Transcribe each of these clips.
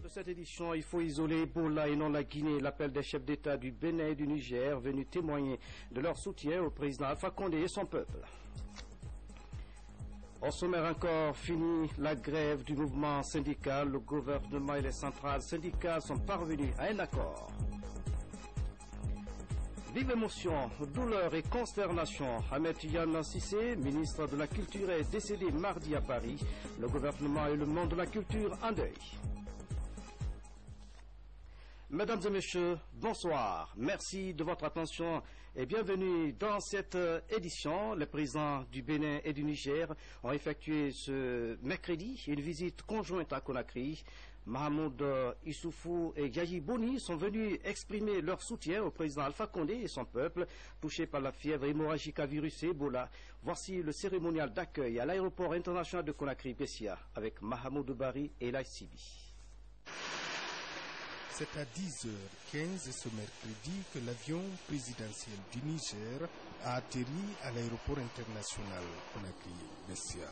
De cette édition, il faut isoler Ebola et non la Guinée. L'appel des chefs d'État du Bénin et du Niger venus témoigner de leur soutien au président Alpha Condé et son peuple. Au sommaire encore, fini la grève du mouvement syndical. Le gouvernement et les centrales syndicales sont parvenus à un accord. Vive émotion, douleur et consternation. Ahmed Yann Sissé, ministre de la Culture, est décédé mardi à Paris. Le gouvernement et le monde de la culture en deuil. Mesdames et messieurs, bonsoir. Merci de votre attention et bienvenue dans cette édition. Les présidents du Bénin et du Niger ont effectué ce mercredi une visite conjointe à Conakry. Mahamoud Issoufou et Yayi Boni sont venus exprimer leur soutien au président Alpha Condé et son peuple touché par la fièvre hémorragique à virus Ebola. Voici le cérémonial d'accueil à l'aéroport international de Conakry-Bessia avec Mahamoud Bari et Lai Sibi. C'est à 10h15 ce mercredi que l'avion présidentiel du Niger a atterri à l'aéroport international Conakry-Bessia.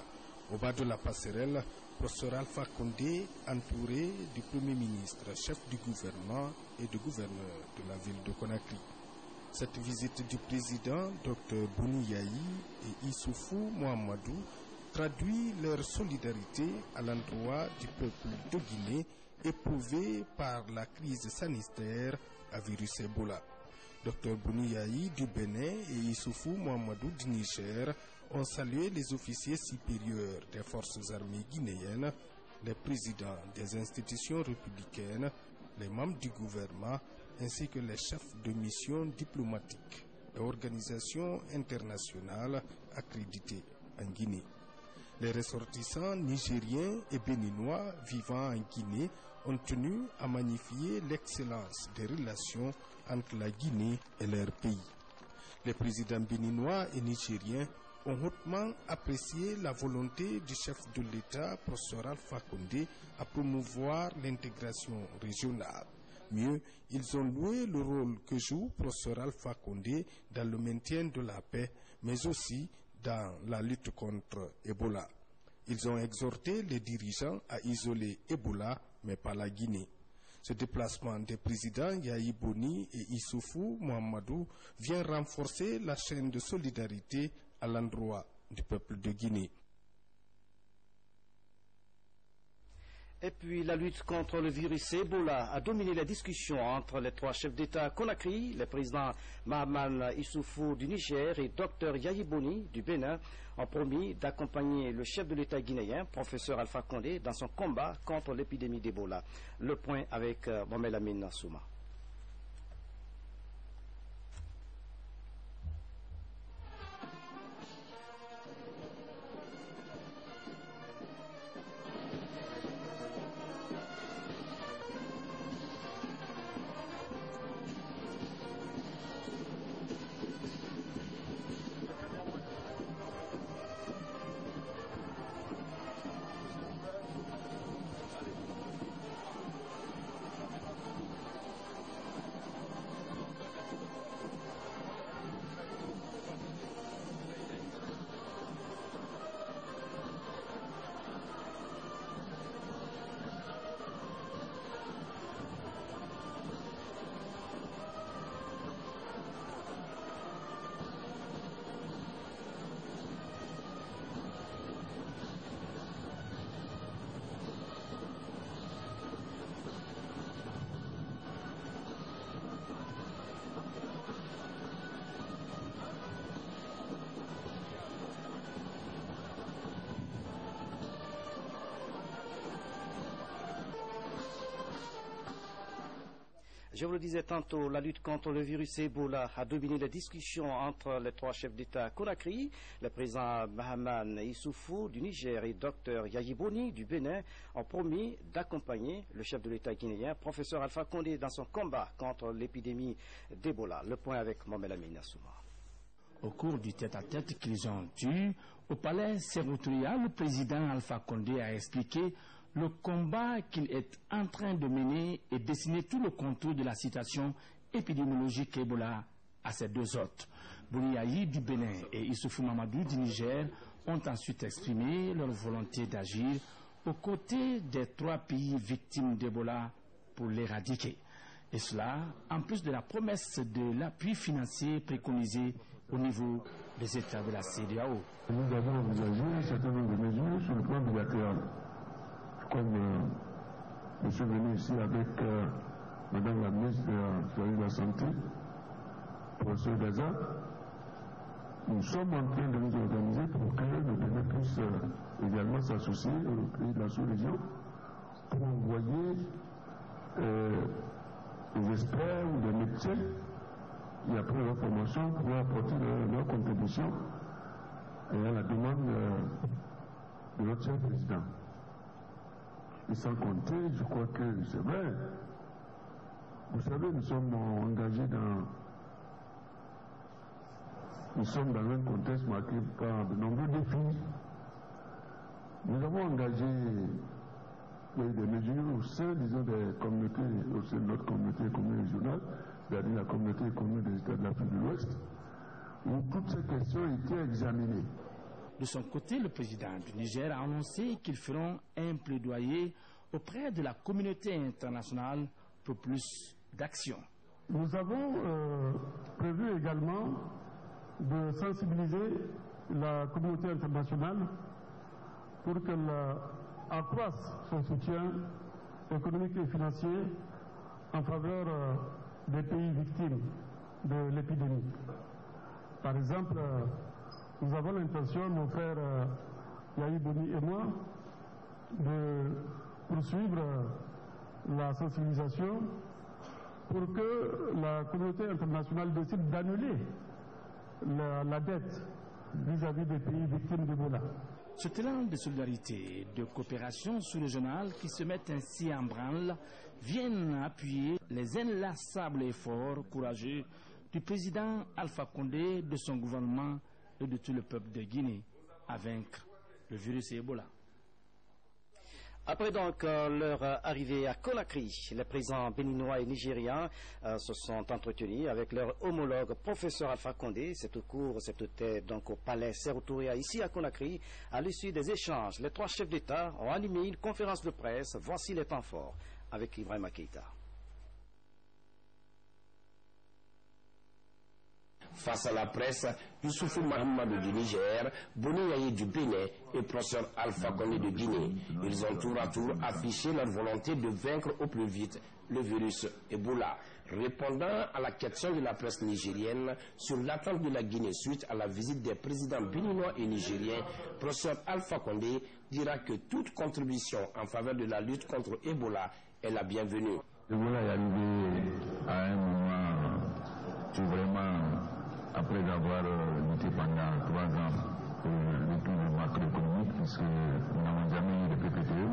Au bas de la passerelle, professeur Alpha Condé, entouré du Premier ministre, chef du gouvernement et du gouverneur de la ville de Conakry. Cette visite du président, Dr Boni Yayi et Issoufou Mohamedou, traduit leur solidarité à l'endroit du peuple de Guinée éprouvé par la crise sanitaire à virus Ebola. Dr Boni Yayi du Bénin et Issoufou Mohamedou du Niger ont salué les officiers supérieurs des forces armées guinéennes, les présidents des institutions républicaines, les membres du gouvernement ainsi que les chefs de mission diplomatiques et organisations internationales accréditées en Guinée. Les ressortissants nigériens et béninois vivant en Guinée ont tenu à magnifier l'excellence des relations entre la Guinée et leur pays. Les présidents béninois et nigériens ont hautement apprécié la volonté du chef de l'État, professeur Alpha Condé, à promouvoir l'intégration régionale. Mieux, ils ont loué le rôle que joue professeur Alpha Condé dans le maintien de la paix, mais aussi dans la lutte contre Ebola. Ils ont exhorté les dirigeants à isoler Ebola, mais pas la Guinée. Ce déplacement des présidents Yayi Boni et Issoufou Mohamedou vient renforcer la chaîne de solidarité à l'endroit du peuple de Guinée. Et puis la lutte contre le virus Ebola a dominé la discussion entre les trois chefs d'État à Conakry. Les présidents Mahaman Issoufou du Niger et Dr Yayi Boni du Bénin ont promis d'accompagner le chef de l'État guinéen, professeur Alpha Condé, dans son combat contre l'épidémie d'Ebola. Le point avec Mohamed Amin Souma. Je vous le disais tantôt, la lutte contre le virus Ebola a dominé les discussions entre les trois chefs d'État à Conakry. Le président Mahaman Issoufou du Niger et Dr Yayi Boni du Bénin ont promis d'accompagner le chef de l'État guinéen, professeur Alpha Condé, dans son combat contre l'épidémie d'Ebola. Le point avec Mohamed Amin Souma. Au cours du tête-à-tête qu'ils ont eu au palais Séroutoria, le président Alpha Condé a expliqué Le combat qu'il est en train de mener et dessiner tout le contour de la situation épidémiologique Ebola à ses deux hôtes. Boni Yayi du Bénin et Issoufou Mamadou du Niger ont ensuite exprimé leur volonté d'agir aux côtés des 3 pays victimes d'Ebola pour l'éradiquer. Et cela, en plus de la promesse de l'appui financier préconisé au niveau des États de la CEDEAO. Nous avons envisagé un certain nombre de mesures sur le plan bilatéral. Comme je suis venu ici avec Madame la ministre de la Santé, professeur Gaza, nous sommes en train de nous organiser pour que le Bénin puisse également s'associer aux pays de la sous-région pour envoyer des experts ou des médecins qui, après leur formation, pourraient apporter leur contribution à la demande de notre cher président. Et sans compter, je crois que c'est vrai. Vous savez, nous sommes engagés nous sommes dans un contexte marqué par de nombreux défis. Nous avons engagé des mesures au sein, disons, des communautés, au sein de notre communauté commune régionale, c'est-à-dire la communauté commune des États de l'Afrique de l'Ouest, où toutes ces questions étaient examinées. De son côté, le président du Niger a annoncé qu'ils feront un plaidoyer auprès de la communauté internationale pour plus d'action. Nous avons prévu également de sensibiliser la communauté internationale pour qu'elle accroisse son soutien économique et financier en faveur des pays victimes de l'épidémie. Par exemple, nous avons l'intention, mon frère Yayi Boni et moi, de poursuivre la sensibilisation pour que la communauté internationale décide d'annuler la dette vis-à-vis des pays victimes d'Ebola. Ce élan de solidarité et de coopération sous-régionale qui se met ainsi en branle viennent appuyer les inlassables efforts courageux du président Alpha Condé, de son gouvernement et de tout le peuple de Guinée à vaincre le virus Ebola. Après donc leur arrivée à Conakry, les présidents béninois et nigériens se sont entretenus avec leur homologue professeur Alpha Condé. C'était donc au palais Sékou Touré ici à Conakry. À l'issue des échanges, les 3 chefs d'État ont animé une conférence de presse. Voici les temps forts avec Ibrahima Keïta. Face à la presse, Issoufou Mahamadou du Niger, Boni Yayi du Bénin et professeur Alpha Condé de Guinée. Ils ont tour à tour affiché leur volonté de vaincre au plus vite le virus Ebola. Répondant à la question de la presse nigérienne sur l'attente de la Guinée suite à la visite des présidents béninois et nigériens, professeur Alpha Condé dira que toute contribution en faveur de la lutte contre Ebola est la bienvenue. Ebola est arrivé à un moment où vraiment, après avoir lutté pendant 3 ans pour le tour macroéconomique, puisque nous n'avons jamais eu de PPTE,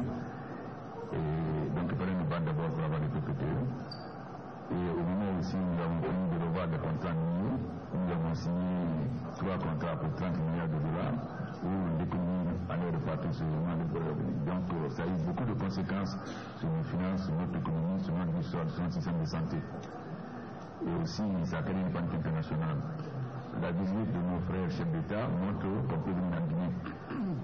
et donc il fallait nous battre d'abord pour avoir des PPTE. Et au moment aussi, nous avons connu de revoir des contrats miniers. Nous avons signé 3 contrats pour 30 milliards de dollars, où l'économie allait repartir sur le moment de revenus. Donc ça a eu beaucoup de conséquences sur nos finances, sur notre économie, sur notre histoire, sur notre système de santé. Et aussi, ça a créé une panique internationale. La visite de nos frères chefs d'État montre qu'on peut venir en Guinée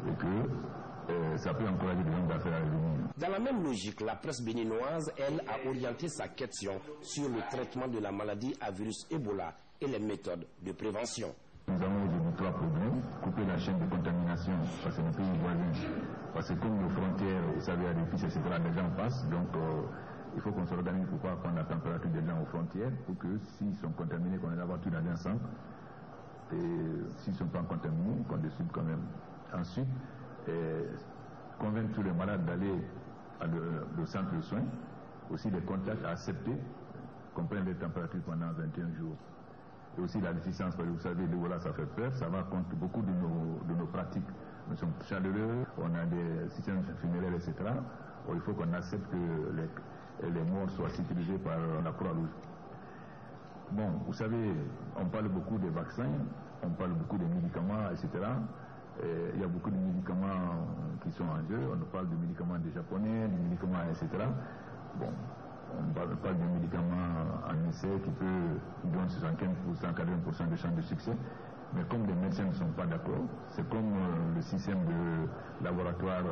et que ça peut encourager les hommes d'affaires à revenir. Dans la même logique, la presse béninoise, elle, a orienté sa question sur le traitement de la maladie à virus Ebola et les méthodes de prévention. Nous avons aujourd'hui 3 problèmes. Couper la chaîne de contamination parce que nos pays voisins, parce que comme nos frontières, vous savez, à l'épice, etc., les gens passent, donc il faut qu'on s'organise pour pouvoir prendre la température des gens aux frontières pour que s'ils sont contaminés, qu'on ait la voiture d'aller ensemble. Et s'ils ne sont pas contaminés, qu'on décide quand même. Ensuite, convaincre tous les malades d'aller au centre de soins. Aussi les contacts à accepter, qu'on prenne les températures pendant 21 jours. Et aussi la déficience, parce que vous savez, l'Ebola, ça fait peur, ça va contre beaucoup de nos pratiques. Nous sommes chaleureux, on a des systèmes funéraires, etc. Il faut qu'on accepte que les morts soient sécurisés par la Croix-Rouge. Bon, vous savez, on parle beaucoup des vaccins, on parle beaucoup des médicaments, etc. il y a beaucoup de médicaments qui sont en jeu. On nous parle de médicaments des Japonais, des médicaments, etc. Bon, on parle de médicaments en essai qui donnent 75%, 80% de chance de succès. Mais comme les médecins ne sont pas d'accord, c'est comme le système de laboratoire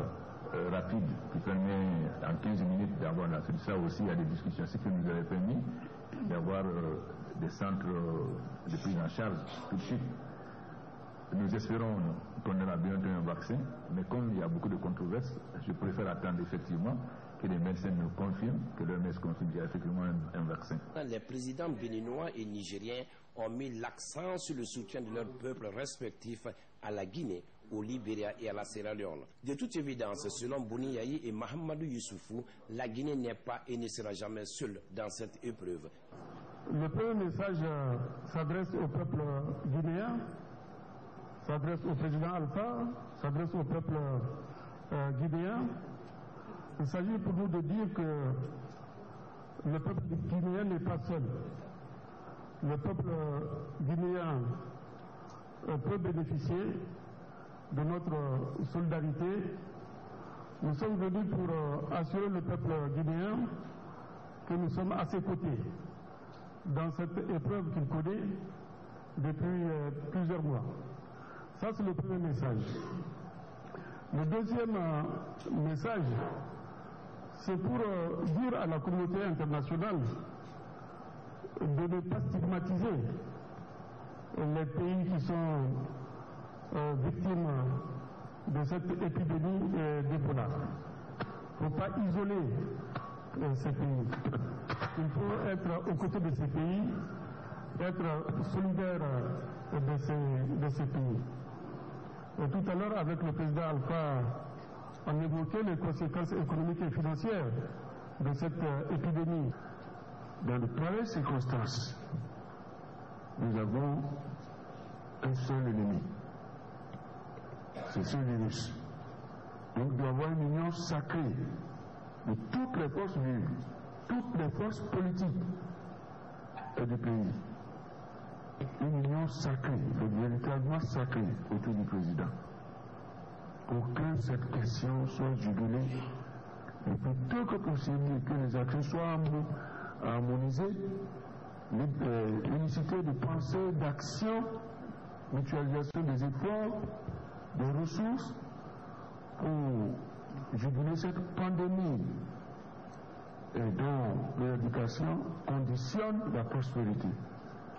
rapide qui permet en 15 minutes d'avoir la solution. Ça aussi, il y a des discussions. Ce qui nous avait permis d'avoir des centres de prise en charge tout de suite. Nous espérons qu'on aura bientôt un vaccin, mais comme il y a beaucoup de controverses, je préfère attendre effectivement que les médecins nous confirment, que l'OMS confirme qu'il y a effectivement un vaccin. Les présidents béninois et nigériens ont mis l'accent sur le soutien de leurs peuples respectifs à la Guinée, au Libéria et à la Sierra Leone. De toute évidence, selon Boni Yayi et Mahamadou Youssoufou, la Guinée n'est pas et ne sera jamais seule dans cette épreuve. Le premier message s'adresse au peuple guinéen, s'adresse au président Alpha, s'adresse au peuple guinéen. Il s'agit pour nous de dire que le peuple guinéen n'est pas seul. Le peuple guinéen peut bénéficier de notre solidarité. Nous sommes venus pour assurer le peuple guinéen que nous sommes à ses côtés dans cette épreuve qu'il connaît depuis plusieurs mois. Ça, c'est le premier message. Le deuxième message, c'est pour dire à la communauté internationale de ne pas stigmatiser les pays qui sont victimes de cette épidémie d'Ebola. Il ne faut pas isoler ces pays. Il faut être aux côtés de ces pays, être solidaire de ces pays. Et tout à l'heure, avec le président Alpha, on évoquait les conséquences économiques et financières de cette épidémie. Dans de pareilles circonstances, nous avons un seul ennemi. C'est ce virus. Donc il doit y avoir une union sacrée de toutes les forces vives, toutes les forces politiques du pays. Une union sacrée, véritablement sacrée autour du président. Pour que cette question soit jugulée le plus tôt que possible et que les actions soient harmonisées, l'unicité de pensée, d'action, mutualisation des efforts, des ressources pour juguler cette pandémie et dont l'éradication conditionne la prospérité.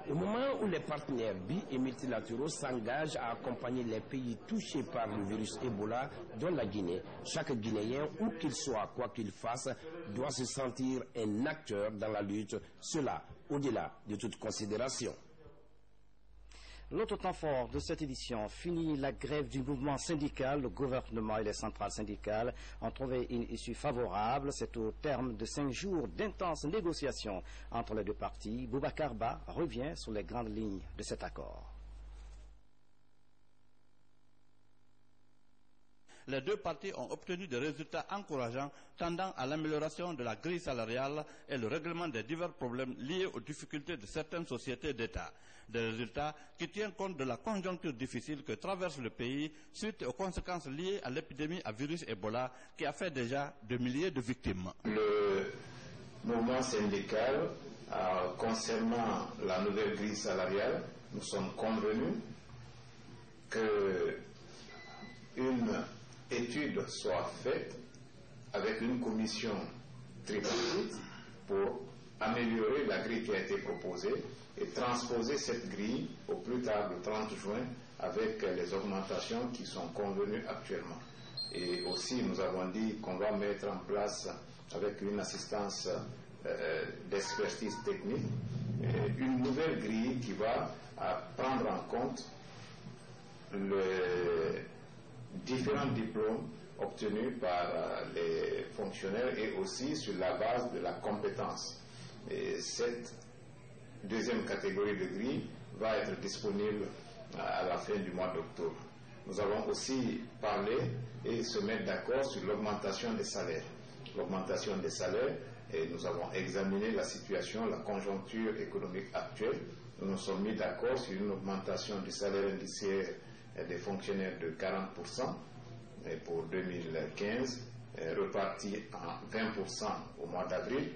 Au moment où les partenaires bi et multilatéraux s'engagent à accompagner les pays touchés par le virus Ebola, dont la Guinée, chaque Guinéen, où qu'il soit, quoi qu'il fasse, doit se sentir un acteur dans la lutte, cela au-delà de toute considération. L'autre temps fort de cette édition, fini la grève du mouvement syndical. Le gouvernement et les centrales syndicales ont trouvé une issue favorable. C'est au terme de 5 jours d'intenses négociations entre les deux parties. Boubacar Ba revient sur les grandes lignes de cet accord. Les deux parties ont obtenu des résultats encourageants tendant à l'amélioration de la grille salariale et le règlement des divers problèmes liés aux difficultés de certaines sociétés d'État. Des résultats qui tiennent compte de la conjoncture difficile que traverse le pays suite aux conséquences liées à l'épidémie à virus Ebola qui a fait déjà de milliers de victimes. Le mouvement syndical, concernant la nouvelle grille salariale, nous sommes convenus qu'une étude soit faite avec une commission tripartite pour améliorer la grille qui a été proposée et transposer cette grille au plus tard le 30 juin avec les augmentations qui sont convenues actuellement. Et aussi nous avons dit qu'on va mettre en place avec une assistance d'expertise technique une nouvelle grille qui va prendre en compte les différents diplômes obtenus par les fonctionnaires et aussi sur la base de la compétence. Et cette deuxième catégorie de grille va être disponible à la fin du mois d'octobre. Nous avons aussi parlé et se mettre d'accord sur l'augmentation des salaires. L'augmentation des salaires, et nous avons examiné la situation, la conjoncture économique actuelle. Nous nous sommes mis d'accord sur une augmentation du salaire indiciaire des fonctionnaires de 40% pour 2015, reparti en 20% au mois d'avril,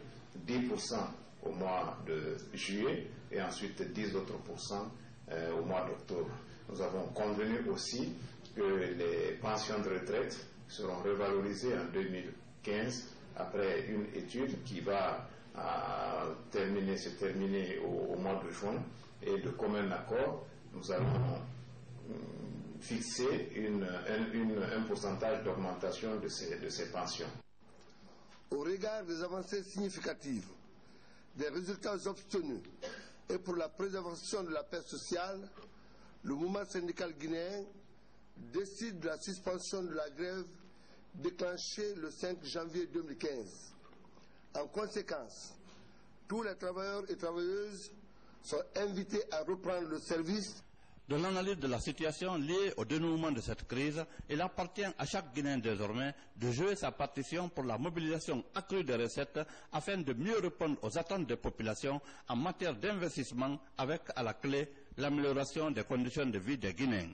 10% au mois de juillet et ensuite 10 autres pourcents au mois d'octobre. Nous avons convenu aussi que les pensions de retraite seront revalorisées en 2015 après une étude qui va se terminer au mois de juin, et de commun accord, nous allons fixer un pourcentage d'augmentation de ces pensions. Au regard des avancées significatives, des résultats obtenus et pour la préservation de la paix sociale, le mouvement syndical guinéen décide de la suspension de la grève déclenchée le 5 janvier 2015. En conséquence, tous les travailleurs et travailleuses sont invités à reprendre le service. De l'analyse de la situation liée au dénouement de cette crise, il appartient à chaque Guinéen désormais de jouer sa partition pour la mobilisation accrue des recettes afin de mieux répondre aux attentes des populations en matière d'investissement avec à la clé l'amélioration des conditions de vie des Guinéens.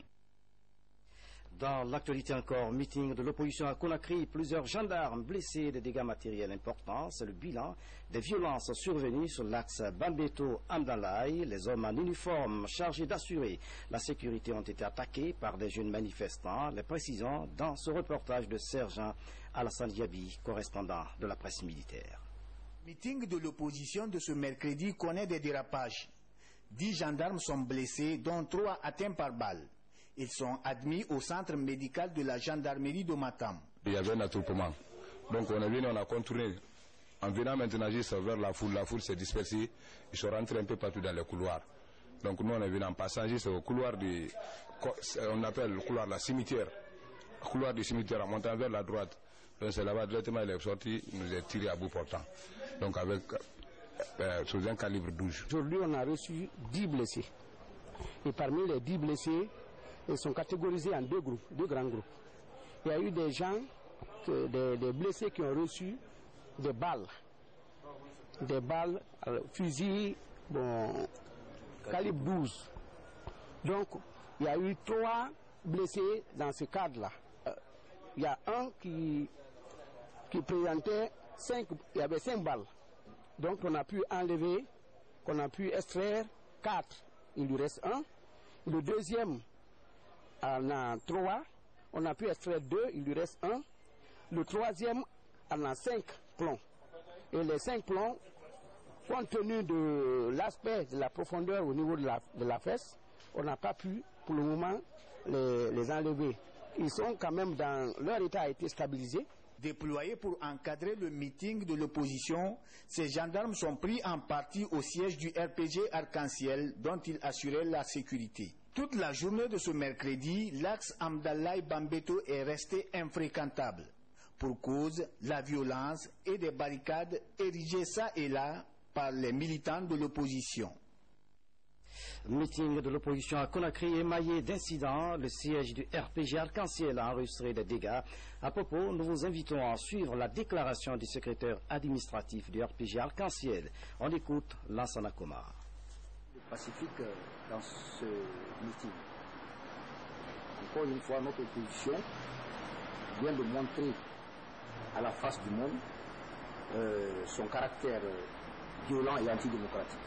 Dans l'actualité encore, meeting de l'opposition à Conakry, plusieurs gendarmes blessés, des dégâts matériels importants. C'est le bilan des violences survenues sur l'axe Bambeto-Amdalaï. Les hommes en uniforme chargés d'assurer la sécurité ont été attaqués par des jeunes manifestants. Les précisions dans ce reportage de Sergent Alassane Diaby, correspondant de la presse militaire. Le meeting de l'opposition de ce mercredi connaît des dérapages. 10 gendarmes sont blessés, dont 3 atteints par balle. Ils sont admis au centre médical de la gendarmerie de Matam. Il y avait un attroupement. Donc on est venu, on a contourné. En venant maintenant juste vers la foule s'est dispersée. Ils sont rentrés un peu partout dans les couloirs. Donc nous on est venu en passant juste au couloir on appelle le couloir de la cimetière. Le couloir du cimetière en montant vers la droite. Donc c'est là-bas directement il est sorti, il nous a tiré à bout portant. Donc avec sous un calibre 12. Aujourd'hui on a reçu 10 blessés. Et parmi les 10 blessés, ils sont catégorisés en 2 groupes, 2 grands groupes. Il y a eu des gens, des blessés qui ont reçu des balles fusil calibre 12. Donc il y a eu 3 blessés dans ce cadre-là. Il y a un qui présentait 5, il y avait 5 balles. Donc on a pu enlever, qu'on a pu extraire 4, il lui reste 1. Le deuxième en a 3, on a pu extraire 2, il lui reste 1. Le troisième en a 5 plombs. Et les 5 plombs, compte tenu de l'aspect de la profondeur au niveau de la fesse, on n'a pas pu pour le moment les enlever. Ils sont quand même leur état a été stabilisé. Déployés pour encadrer le meeting de l'opposition, ces gendarmes sont pris en partie au siège du RPG Arc-en-Ciel dont ils assuraient la sécurité. Toute la journée de ce mercredi, l'axe Amdalaï-Bambeto est resté infréquentable. Pour cause, la violence et des barricades érigées ça et là par les militants de l'opposition. Meeting de l'opposition à Conakry émaillé d'incidents. Le siège du RPG Arc-en-Ciel a enregistré des dégâts. À propos, nous vous invitons à suivre la déclaration du secrétaire administratif du RPG Arc-en-Ciel. On écoute Lansana Komar. Le Pacifique dans ce meeting. Encore une fois, notre opposition vient de montrer à la face du monde son caractère violent et antidémocratique.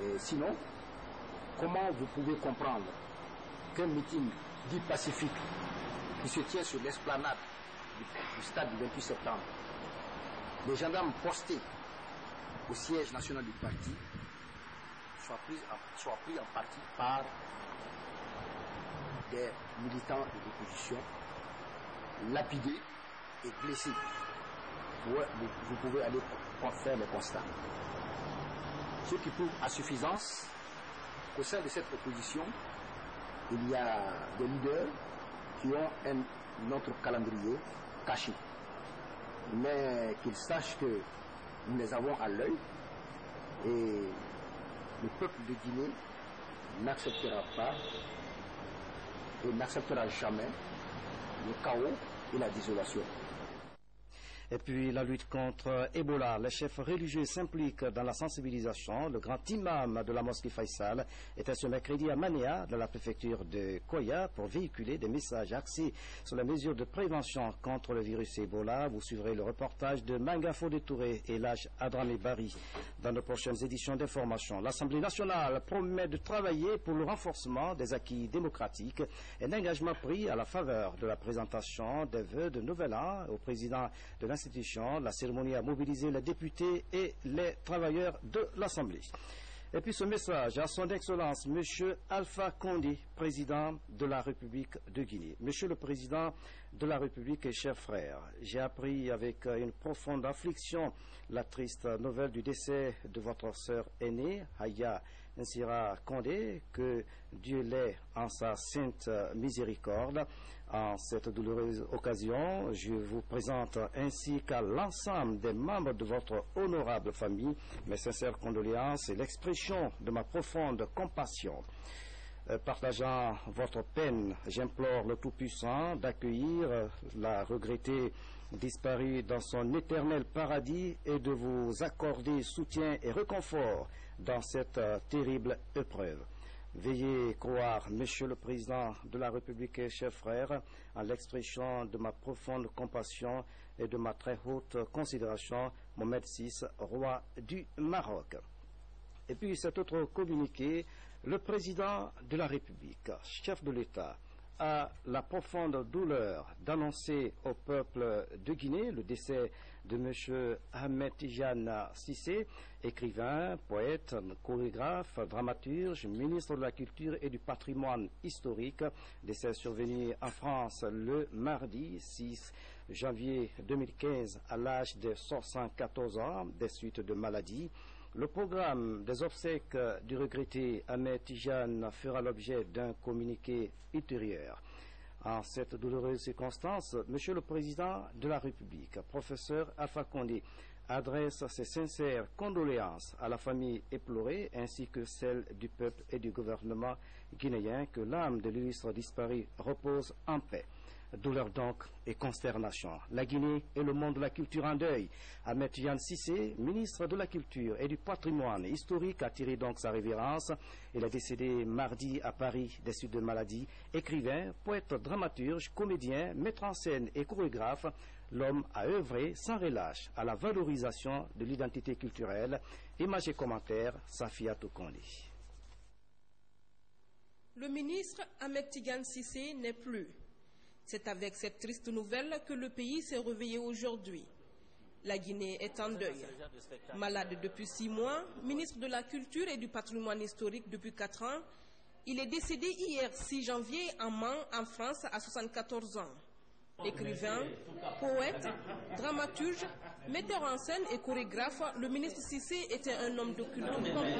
Et sinon, comment vous pouvez comprendre qu'un meeting dit pacifique qui se tient sur l'esplanade du stade du 28 septembre, les gendarmes postés au siège national du parti soient pris en partie par des militants de l'opposition, lapidés et blessés? Vous pouvez aller faire le constat. Ce qui prouve à suffisance qu'au sein de cette opposition, il y a des leaders qui ont un autre calendrier caché. Mais qu'ils sachent que nous les avons à l'œil et le peuple de Guinée n'acceptera pas et n'acceptera jamais le chaos et la désolation. Et puis la lutte contre Ebola. Les chefs religieux s'impliquent dans la sensibilisation. Le grand imam de la mosquée Faisal était ce mercredi à Mania, dans la préfecture de Koya, pour véhiculer des messages axés sur les mesures de prévention contre le virus Ebola. Vous suivrez le reportage de Mangafo de Touré et l'âge Adramé Bari dans nos prochaines éditions d'information. L'Assemblée nationale promet de travailler pour le renforcement des acquis démocratiques. Un engagement pris à la faveur de la présentation des vœux de Nouvel An au président de l'institution. La cérémonie a mobilisé les députés et les travailleurs de l'Assemblée. Et puis ce message à son Excellence, M. Alpha Condé, président de la République de Guinée. Monsieur le Président de la République et chers frères, j'ai appris avec une profonde affliction la triste nouvelle du décès de votre sœur aînée, Aya Nsira Condé, que Dieu l'ait en sa sainte miséricorde. En cette douloureuse occasion, je vous présente ainsi qu'à l'ensemble des membres de votre honorable famille mes sincères condoléances et l'expression de ma profonde compassion. Partageant votre peine, j'implore le Tout-Puissant d'accueillir la regrettée disparue dans son éternel paradis et de vous accorder soutien et réconfort dans cette terrible épreuve. Veuillez croire, Monsieur le Président de la République et chers frères, en l'expression de ma profonde compassion et de ma très haute considération, Mohamed VI, roi du Maroc. Et puis cet autre communiqué, le Président de la République, chef de l'État, a la profonde douleur d'annoncer au peuple de Guinée le décès de M. Ahmed Tidiane Cissé, écrivain, poète, chorégraphe, dramaturge, ministre de la Culture et du Patrimoine historique, décès survenu en France le mardi 6 janvier 2015 à l'âge de 74 ans des suites de maladie. Le programme des obsèques du regretté Ahmed Tidiane fera l'objet d'un communiqué ultérieur. En cette douloureuse circonstance, Monsieur le Président de la République, professeur Alpha Condé, adresse ses sincères condoléances à la famille éplorée ainsi que celle du peuple et du gouvernement guinéen. Que l'âme de l'illustre disparu repose en paix. Douleur donc et consternation. La Guinée et le monde de la culture en deuil. Ahmed Tidiane Cissé, ministre de la Culture et du Patrimoine historique, a tiré donc sa révérence. Il est décédé mardi à Paris des suites de maladie. Écrivain, poète, dramaturge, comédien, metteur en scène et chorégraphe, l'homme a œuvré sans relâche à la valorisation de l'identité culturelle. Images et commentaires, Safiatou Kondé. Le ministre Ahmed Tidiane Cissé n'est plus. C'est avec cette triste nouvelle que le pays s'est réveillé aujourd'hui. La Guinée est en deuil. Malade depuis 6 mois, ministre de la Culture et du Patrimoine historique depuis 4 ans, il est décédé hier 6 janvier à Mans, en France, à 74 ans. Écrivain, poète, dramaturge, metteur en scène et chorégraphe, le ministre Cissé était un homme de culture.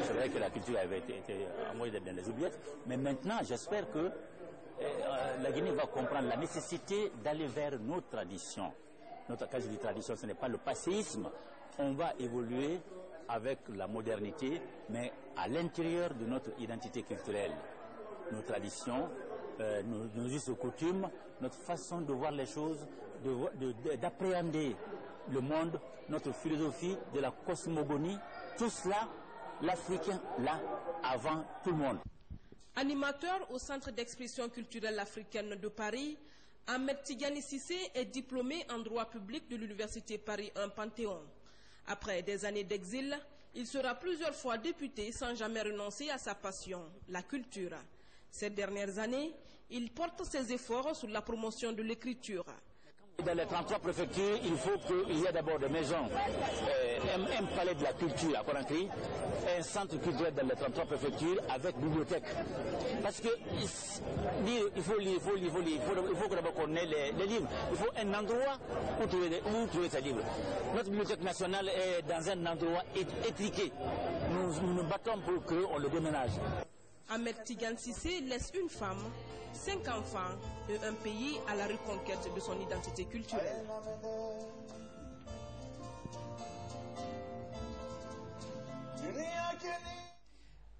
C'est vrai que la culture avait été envoyée dans les oubliettes, mais maintenant j'espère que la Guinée va comprendre la nécessité d'aller vers nos traditions. Quand je dis tradition, ce n'est pas le passéisme. On va évoluer avec la modernité, mais à l'intérieur de notre identité culturelle. Nos traditions, nos us et coutumes, notre façon de voir les choses, d'appréhender le monde, notre philosophie de la cosmogonie, tout cela, l'Africain l'a avant tout le monde. Animateur au Centre d'expression culturelle africaine de Paris, Ahmed Tidiane Cissé est diplômé en droit public de l'Université Paris 1 Panthéon. Après des années d'exil, il sera plusieurs fois député sans jamais renoncer à sa passion, la culture. Ces dernières années, il porte ses efforts sur la promotion de l'écriture. Dans les 33 préfectures, il faut qu'il y ait d'abord des maisons, un palais de la culture à Conakry, un centre culturel dans les 33 préfectures avec bibliothèque. Parce que il faut d'abord qu'on ait les livres. Il faut un endroit où trouver ces livres. Notre bibliothèque nationale est dans un endroit étriqué. Nous nous battons pour qu'on le déménage. Ahmed Tidiane Cissé laisse une femme, 5 enfants et un pays à la reconquête de son identité culturelle.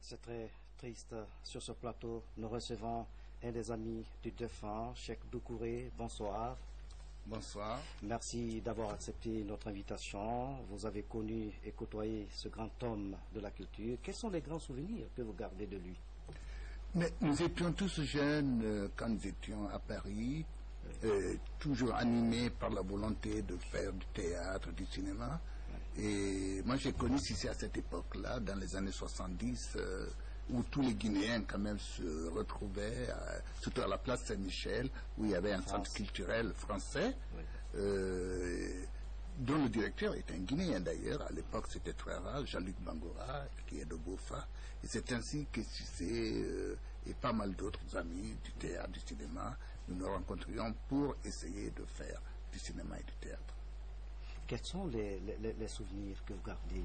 C'est très triste. Sur ce plateau, nous recevons un des amis du défunt, Cheikh Doucouré. Bonsoir. Bonsoir. Merci d'avoir accepté notre invitation. Vous avez connu et côtoyé ce grand homme de la culture. Quels sont les grands souvenirs que vous gardez de lui? Mais nous étions tous jeunes quand nous étions à Paris, toujours animés par la volonté de faire du théâtre, du cinéma. Et moi j'ai connu Cissé à cette époque-là, dans les années 70, où tous les Guinéens quand même se retrouvaient, surtout à la place Saint-Michel, où il y avait un centre culturel français, dont le directeur était un Guinéen d'ailleurs. À l'époque c'était très rare, Jean-Luc Bangora, qui est de Bofa. Et c'est ainsi que Cissé et pas mal d'autres amis du théâtre, du cinéma, nous nous rencontrions pour essayer de faire du cinéma et du théâtre. Quels sont les souvenirs que vous gardez?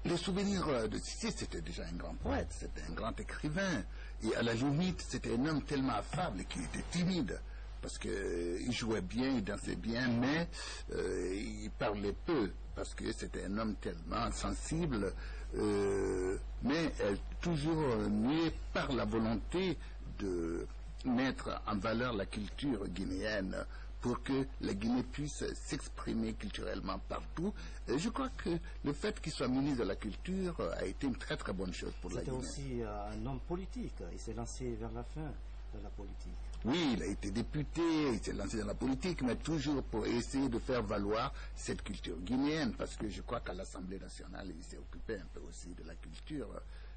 Les souvenirs de Cissé, c'était déjà un grand poète, c'était un grand écrivain. Et à la limite, c'était un homme tellement affable qu'il était timide. Parce qu'il jouait bien, il dansait bien, mais il parlait peu. Parce que c'était un homme tellement sensible, mais toujours mué par la volonté de mettre en valeur la culture guinéenne, pour que la Guinée puisse s'exprimer culturellement partout. Et je crois que le fait qu'il soit ministre de la Culture a été une très très bonne chose pour la Guinée. C'était aussi un homme politique. Il s'est lancé vers la fin de la politique. Oui, il a été député, il s'est lancé dans la politique, mais toujours pour essayer de faire valoir cette culture guinéenne, parce que je crois qu'à l'Assemblée nationale, il s'est occupé un peu aussi de la culture,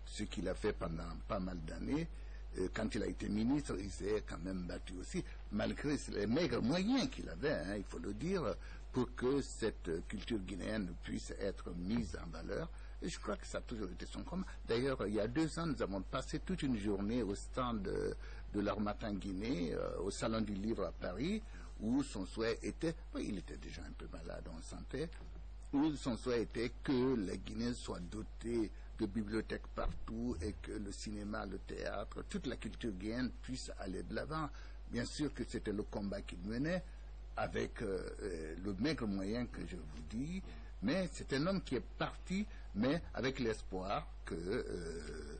ce qu'il a fait pendant pas mal d'années. Quand il a été ministre, il s'est quand même battu aussi, malgré les maigres moyens qu'il avait, il faut le dire, pour que cette culture guinéenne puisse être mise en valeur. Et je crois que ça a toujours été son combat. D'ailleurs, il y a 2 ans, nous avons passé toute une journée au stand de l'Harmattan Guinée, au Salon du Livre à Paris, où son souhait était, il était déjà un peu malade, on le sentait, où son souhait était que la Guinée soit dotée de bibliothèques partout et que le cinéma, le théâtre, toute la culture guinéenne puisse aller de l'avant. Bien sûr que c'était le combat qu'il menait avec le maigre moyen que je vous dis, mais c'est un homme qui est parti, mais avec l'espoir que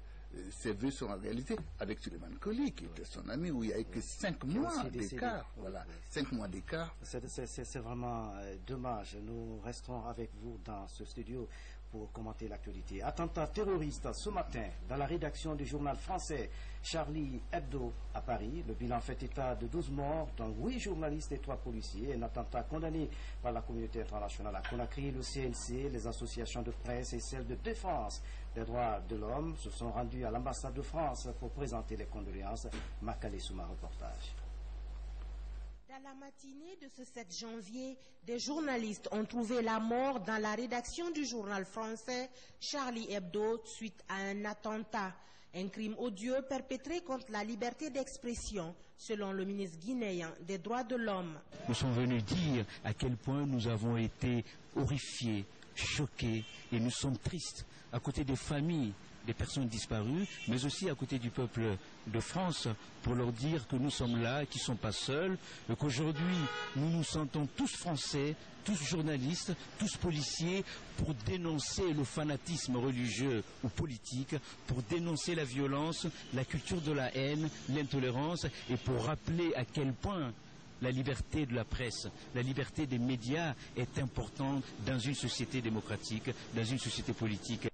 ses vœux seront réalisés, avec Suleiman Koli, qui était son ami, où il n'y a eu que 5 mois d'écart. Voilà, 5 mois d'écart. C'est vraiment dommage. Nous resterons avec vous dans ce studio pour commenter l'actualité. Attentat terroriste ce matin dans la rédaction du journal français Charlie Hebdo à Paris. Le bilan fait état de 12 morts, dont 8 journalistes et 3 policiers. Un attentat condamné par la communauté internationale à Conakry. Le CNC, les associations de presse et celles de défense des droits de l'homme se sont rendus à l'ambassade de France pour présenter les condoléances. Makale Souma, reportage. Dans la matinée de ce 7 janvier, des journalistes ont trouvé la mort dans la rédaction du journal français Charlie Hebdo suite à un attentat. Un crime odieux perpétré contre la liberté d'expression, selon le ministre guinéen des droits de l'homme. Nous sommes venus dire à quel point nous avons été horrifiés, choqués, et nous sommes tristes à côté des familles des personnes disparues, mais aussi à côté du peuple de France, pour leur dire que nous sommes là, qu'ils ne sont pas seuls, et qu'aujourd'hui nous nous sentons tous français, tous journalistes, tous policiers, pour dénoncer le fanatisme religieux ou politique, pour dénoncer la violence, la culture de la haine, l'intolérance, et pour rappeler à quel point la liberté de la presse, la liberté des médias est importante dans une société démocratique, dans une société politique.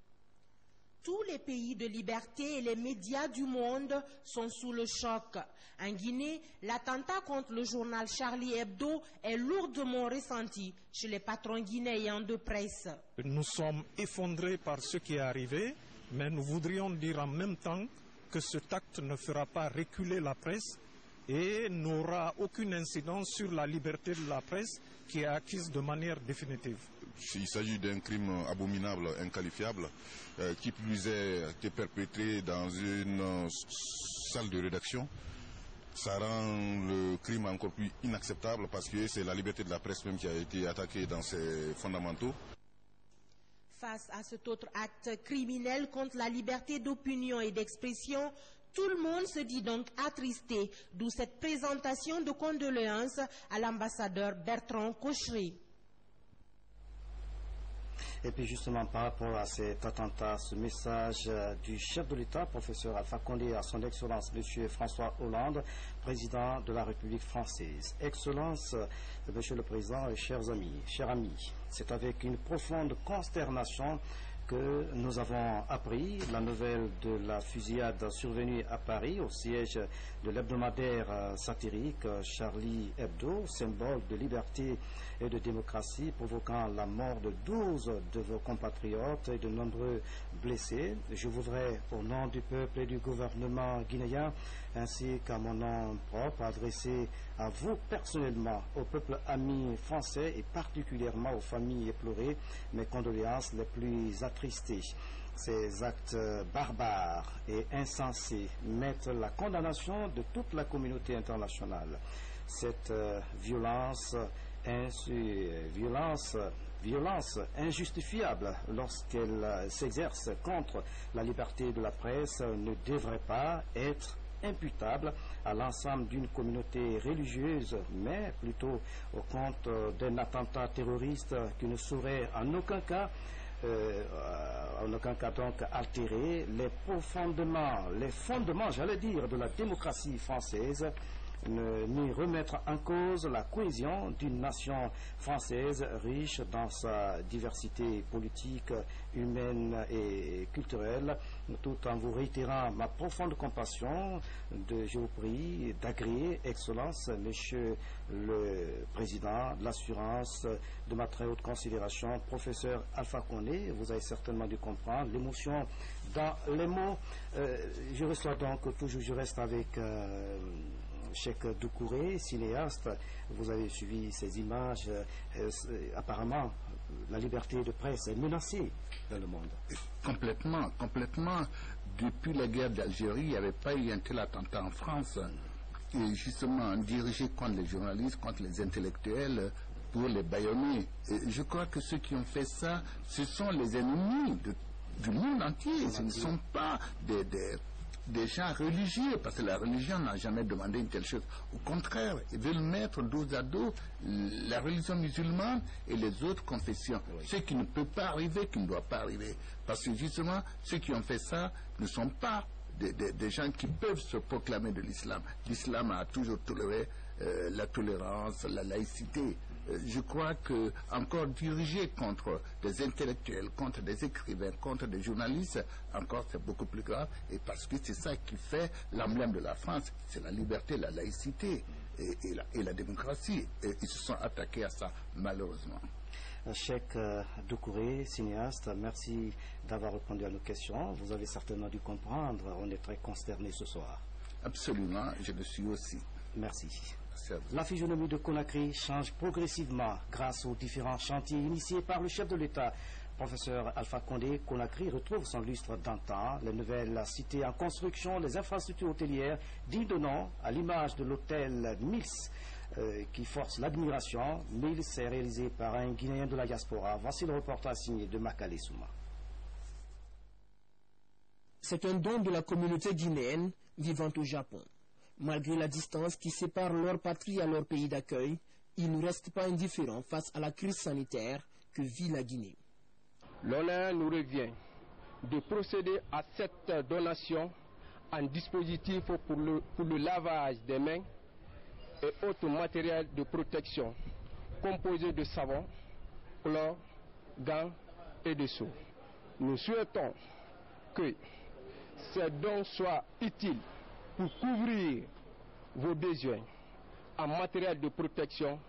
Tous les pays de liberté et les médias du monde sont sous le choc. En Guinée, l'attentat contre le journal Charlie Hebdo est lourdement ressenti chez les patrons guinéens de presse. Nous sommes effondrés par ce qui est arrivé, mais nous voudrions dire en même temps que cet acte ne fera pas reculer la presse et n'aura aucune incidence sur la liberté de la presse qui est acquise de manière définitive. Il s'agit d'un crime abominable, inqualifiable, qui plus est été perpétré dans une salle de rédaction. Ça rend le crime encore plus inacceptable parce que c'est la liberté de la presse même qui a été attaquée dans ses fondamentaux. Face à cet autre acte criminel contre la liberté d'opinion et d'expression, tout le monde se dit donc attristé, d'où cette présentation de condoléances à l'ambassadeur Bertrand Cochery. Et puis justement par rapport à cet attentat, ce message du chef de l'État, professeur Alpha Condé, à son Excellence M. François Hollande, président de la République française. Excellence, Monsieur le Président et chers amis, c'est avec une profonde consternation que nous avons appris la nouvelle de la fusillade survenue à Paris au siège de l'hebdomadaire satirique Charlie Hebdo, symbole de liberté et de démocratie, provoquant la mort de 12 de vos compatriotes et de nombreux blessés. Je voudrais, au nom du peuple et du gouvernement guinéen, ainsi qu'à mon nom propre, adresser à vous personnellement, au peuple ami français et particulièrement aux familles éplorées, mes condoléances les plus attristées. Ces actes barbares et insensés mettent la condamnation de toute la communauté internationale. Cette violence injustifiable lorsqu'elle s'exerce contre la liberté de la presse ne devrait pas être imputable à l'ensemble d'une communauté religieuse, mais plutôt au compte d'un attentat terroriste qui ne saurait en aucun cas donc altérer les fondements, j'allais dire, de la démocratie française, ni remettre en cause la cohésion d'une nation française riche dans sa diversité politique, humaine et culturelle, tout en vous réitérant ma profonde compassion. Je vous prie d'agréer, Excellence, Monsieur le Président de l'assurance de ma très haute considération, professeur Alpha Condé. Vous avez certainement dû comprendre l'émotion dans les mots. Je reçois donc toujours, je reste avec Cheikh Doucouré, cinéaste. Vous avez suivi ces images. Apparemment, la liberté de presse est menacée dans le monde. Complètement. Depuis la guerre d'Algérie, il n'y avait pas eu un tel attentat en France. Et justement, dirigé contre les journalistes, contre les intellectuels, pour les bâillonner. Et je crois que ceux qui ont fait ça, ce sont les ennemis du monde entier. Ce ne sont pas des gens religieux, parce que la religion n'a jamais demandé une telle chose. Au contraire, ils veulent mettre dos à dos la religion musulmane et les autres confessions. Ce qui ne peut pas arriver, qui ne doit pas arriver. Parce que justement, ceux qui ont fait ça ne sont pas des gens qui peuvent se proclamer de l'islam. L'islam a toujours toléré la tolérance, la laïcité. Je crois que encore dirigé contre des intellectuels, contre des écrivains, contre des journalistes, encore c'est beaucoup plus grave. Et parce que c'est ça qui fait l'emblème de la France, c'est la liberté, la laïcité et la démocratie. Et ils se sont attaqués à ça, malheureusement. Cheikh Doucouré, cinéaste, merci d'avoir répondu à nos questions. Vous avez certainement dû comprendre, on est très consternés ce soir. Absolument, je le suis aussi. Merci. La physionomie de Conakry change progressivement grâce aux différents chantiers initiés par le chef de l'État. Professeur Alpha Condé, Conakry retrouve son lustre d'antan, les nouvelles cités en construction, les infrastructures hôtelières dignes de nom, à l'image de l'hôtel Mills, qui force l'admiration. Mills est réalisé par un Guinéen de la diaspora. Voici le reportage signé de Makale Souma. C'est un don de la communauté guinéenne vivant au Japon. Malgré la distance qui sépare leur patrie à leur pays d'accueil, ils ne restent pas indifférents face à la crise sanitaire que vit la Guinée. L'honneur nous revient de procéder à cette donation en dispositif pour le lavage des mains et autres matériels de protection composés de savon, chlore, gants et de seaux. Nous souhaitons que ces dons soient utiles pour couvrir vos besoins en matériel de protection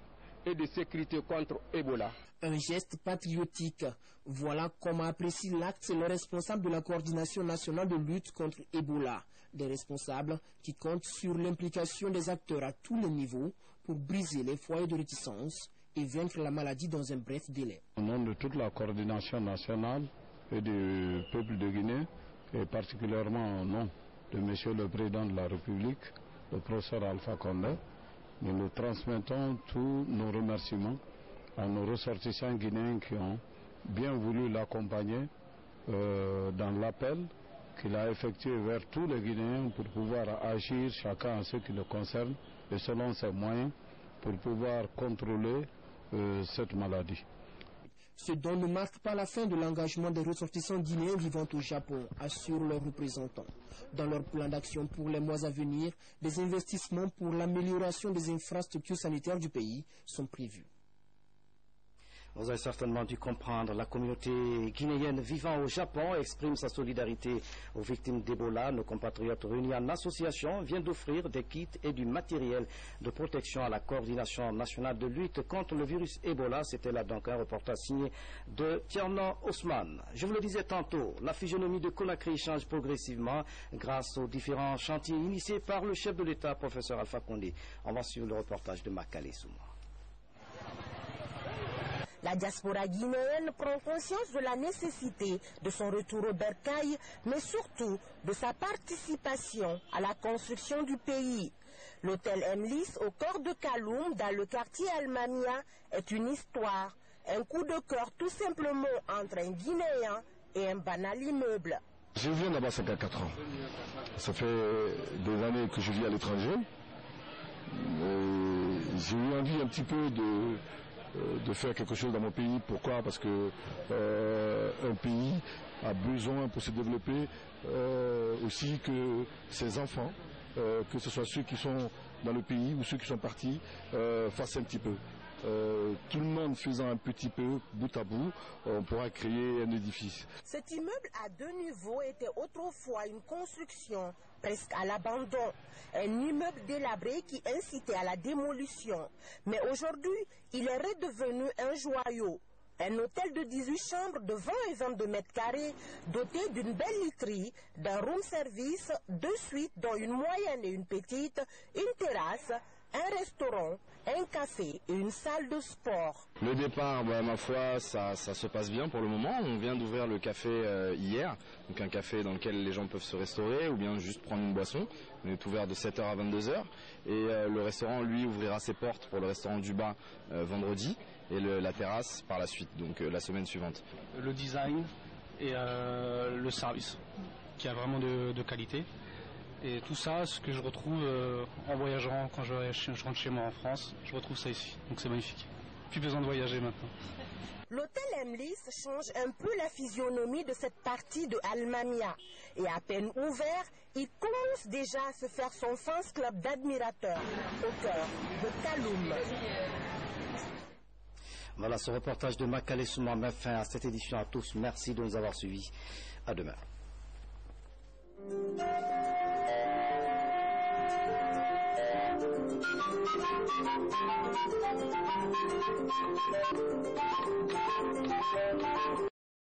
et de sécurité contre Ebola. Un geste patriotique. Voilà comment apprécie l'acte le responsable de la coordination nationale de lutte contre Ebola. Des responsables qui comptent sur l'implication des acteurs à tous les niveaux pour briser les foyers de réticence et vaincre la maladie dans un bref délai. Au nom de toute la coordination nationale et du peuple de Guinée, et particulièrement au nom de Monsieur le Président de la République, le professeur Alpha Condé, nous lui transmettons tous nos remerciements à nos ressortissants guinéens qui ont bien voulu l'accompagner dans l'appel qu'il a effectué vers tous les Guinéens pour pouvoir agir chacun en ce qui le concerne et selon ses moyens pour pouvoir contrôler cette maladie. ce dont ne marque pas la fin de l'engagement des ressortissants guinéens vivant au Japon, assurent leurs représentants. Dans leur plan d'action pour les mois à venir, des investissements pour l'amélioration des infrastructures sanitaires du pays sont prévus. Vous avez certainement dû comprendre, la communauté guinéenne vivant au Japon exprime sa solidarité aux victimes d'Ebola. Nos compatriotes réunis en association viennent d'offrir des kits et du matériel de protection à la coordination nationale de lutte contre le virus Ebola. C'était là donc un reportage signé de Tierno Ousmane. Je vous le disais tantôt, la physionomie de Conakry change progressivement grâce aux différents chantiers initiés par le chef de l'État, professeur Alpha Condé. On va suivre le reportage de Makale Souma. La diaspora guinéenne prend conscience de la nécessité de son retour au bercail, mais surtout de sa participation à la construction du pays. L'hôtel Emlis au cœur de Kaloum, dans le quartier Almamia, est une histoire, un coup de cœur tout simplement entre un Guinéen et un banal immeuble. Je viens là-bas, ça fait 4 ans. Ça fait des années que je vis à l'étranger. J'ai eu envie un petit peu de faire quelque chose dans mon pays. Pourquoi? Parce que un pays a besoin pour se développer aussi que ses enfants, que ce soit ceux qui sont dans le pays ou ceux qui sont partis, fassent un petit peu. Tout le monde faisant un petit peu, bout à bout, on pourra créer un édifice. Cet immeuble à 2 niveaux était autrefois une construction presque à l'abandon, un immeuble délabré qui incitait à la démolition. Mais aujourd'hui, il est redevenu un joyau. Un hôtel de 18 chambres de 20 et 22 mètres carrés, doté d'une belle literie, d'un room service, 2 suites dont une moyenne et une petite, une terrasse, un restaurant, un café et une salle de sport. Le départ, ma foi, ça se passe bien pour le moment. On vient d'ouvrir le café hier, donc un café dans lequel les gens peuvent se restaurer ou bien juste prendre une boisson. On est ouvert de 7h à 22h et le restaurant, lui, ouvrira ses portes pour le restaurant du bas vendredi et la terrasse par la suite, donc la semaine suivante. Le design et le service qui a vraiment de qualité. Et tout ça, ce que je retrouve en voyageant, quand je rentre chez moi en France, je retrouve ça ici. Donc c'est magnifique. Plus besoin de voyager maintenant. L'hôtel Emlis change un peu la physionomie de cette partie de Almamia. Et à peine ouvert, il commence déjà à se faire son fans club d'admirateurs au cœur de Kaloum. Voilà, ce reportage de Makale Souma met fin à cette édition à tous. Merci de nous avoir suivis. À demain. Thank you.